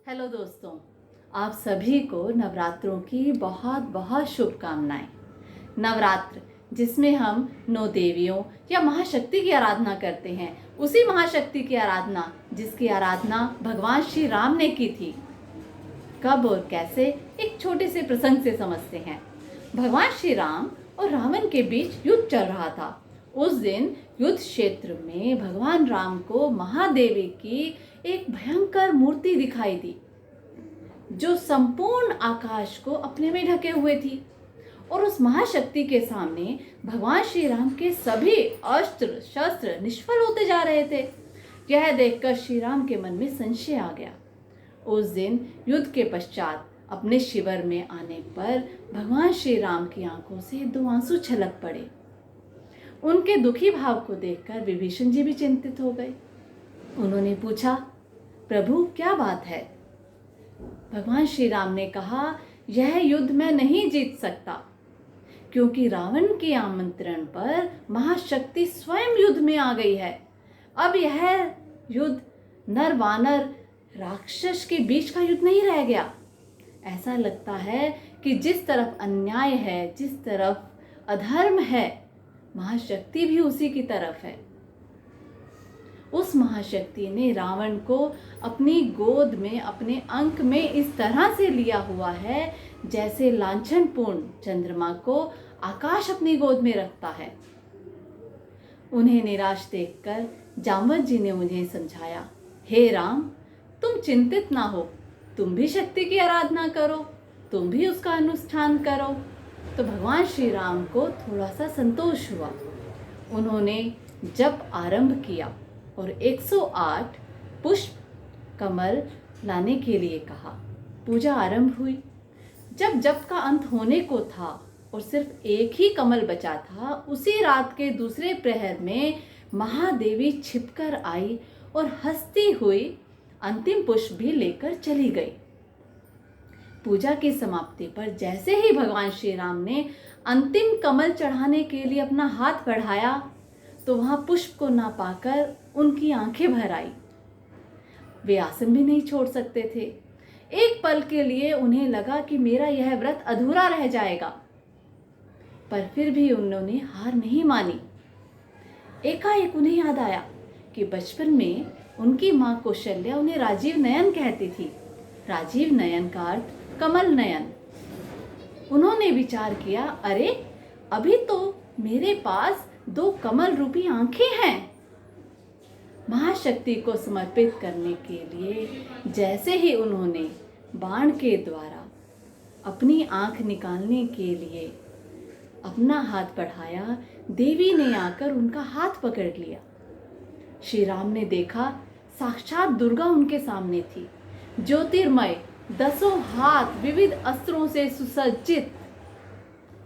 Hello दोस्तों, आप सभी को नवरात्रों की बहुत बहुत शुभकामनाएं। नवरात्र जिसमें हम 9 देवियों या महाशक्ति की आराधना करते हैं, उसी महाशक्ति की आराधना जिसकी आराधना भगवान श्री राम ने की थी। कब और कैसे, एक छोटे से प्रसंग से समझते हैं। भगवान श्री राम और रावण के बीच युद्ध चल रहा था। उस दिन युद्ध क्षेत्र में भगवान राम को महादेवी की एक भयंकर मूर्ति दिखाई दी, जो संपूर्ण आकाश को अपने में ढके हुए थी। और उस महाशक्ति के सामने भगवान श्री राम के सभी अस्त्र शस्त्र निष्फल होते जा रहे थे। यह देखकर श्री राम के मन में संशय आ गया। उस दिन युद्ध के पश्चात अपने शिविर में आने पर भगवान श्री राम की आंखों से 2 आंसू छलक पड़े। उनके दुखी भाव को देखकर विभीषण जी भी चिंतित हो गए। उन्होंने पूछा, प्रभु क्या बात है? भगवान श्री राम ने कहा, यह युद्ध मैं नहीं जीत सकता, क्योंकि रावण के आमंत्रण पर महाशक्ति स्वयं युद्ध में आ गई है। अब यह युद्ध नर वानर राक्षस के बीच का युद्ध नहीं रह गया। ऐसा लगता है कि जिस तरफ अन्याय है, जिस तरफ अधर्म है, महाशक्ति भी उसी की तरफ है। उस महाशक्ति ने रावण को अपनी गोद में, अपने अंक में इस तरह से लिया हुआ है जैसे लांछनपूर्ण चंद्रमा को आकाश अपनी गोद में रखता है। उन्हें निराश देखकर जामवंत जी ने उन्हें समझाया, हे राम, तुम चिंतित ना हो, तुम भी शक्ति की आराधना करो, तुम भी उसका अनुष्ठान करो। तो भगवान श्री राम को थोड़ा सा संतोष हुआ। उन्होंने जप आरंभ किया और 108 पुष्प कमल लाने के लिए कहा। पूजा आरंभ हुई। जब जप का अंत होने को था और सिर्फ एक ही कमल बचा था, उसी रात के दूसरे प्रहर में महादेवी छिपकर आई और हंसती हुई अंतिम पुष्प भी लेकर चली गई। पूजा की समाप्ति पर जैसे ही भगवान श्री राम ने अंतिम कमल चढ़ाने के लिए अपना हाथ बढ़ाया, तो वहां पुष्प को ना पाकर उनकी आंखें भर आई। वे आसन भी नहीं छोड़ सकते थे। एक पल के लिए उन्हें लगा कि मेरा यह व्रत अधूरा रह जाएगा, पर फिर भी उन्होंने हार नहीं मानी। एकाएक उन्हें याद आया कि बचपन में उनकी माँ कौशल्या उन्हें राजीव नयन कहती थी। राजीव नयन का अर्थ कमल नयन। उन्होंने विचार किया, अरे अभी तो मेरे पास 2 कमल रूपी आंखें हैं। महाशक्ति को समर्पित करने के लिए जैसे ही उन्होंने बाण के द्वारा अपनी आंख निकालने के लिए अपना हाथ बढ़ाया, देवी ने आकर उनका हाथ पकड़ लिया। श्री राम ने देखा, साक्षात दुर्गा उनके सामने थी। ज्योतिर्मय 10 हाथ विविध अस्त्रों से सुसज्जित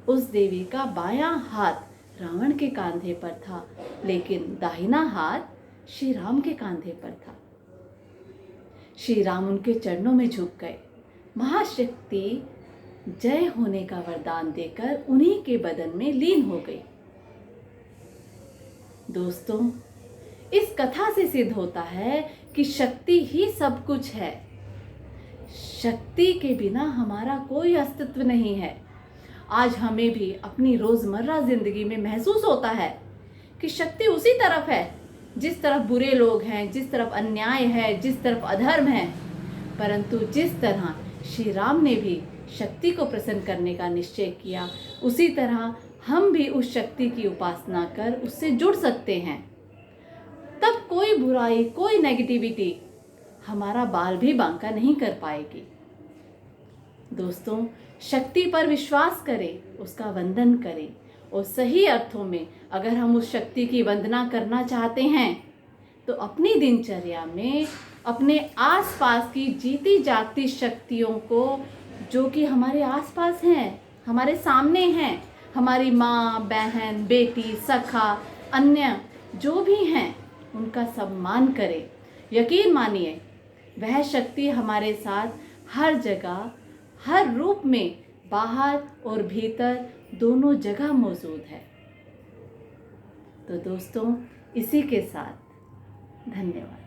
उस देवी का बायां हाथ रावण के कंधे पर था, लेकिन दाहिना हाथ श्री राम के कंधे पर था। श्री राम उनके चरणों में झुक गए। महाशक्ति जय होने का वरदान देकर उन्हीं के बदन में लीन हो गई। दोस्तों, इस कथा से सिद्ध होता है कि शक्ति ही सब कुछ है। शक्ति के बिना हमारा कोई अस्तित्व नहीं है। आज हमें भी अपनी रोजमर्रा जिंदगी में महसूस होता है कि शक्ति उसी तरफ है जिस तरफ बुरे लोग हैं, जिस तरफ अन्याय है, जिस तरफ अधर्म है। परंतु जिस तरह श्री राम ने भी शक्ति को प्रसन्न करने का निश्चय किया, उसी तरह हम भी उस शक्ति की उपासना कर उससे जुड़ सकते हैं। तब कोई बुराई, कोई नेगेटिविटी हमारा बाल भी बांका नहीं कर पाएगी। दोस्तों, शक्ति पर विश्वास करें, उसका वंदन करें, और सही अर्थों में अगर हम उस शक्ति की वंदना करना चाहते हैं तो अपनी दिनचर्या में अपने आसपास की जीती जागती शक्तियों को, जो कि हमारे आसपास हैं, हमारे सामने हैं, हमारी माँ, बहन, बेटी, सखा, अन्य जो भी हैं, उनका सम्मान करें। यकीन मानिए, वह शक्ति हमारे साथ हर जगह, हर रूप में, बाहर और भीतर दोनों जगह मौजूद है। तो दोस्तों, इसी के साथ धन्यवाद।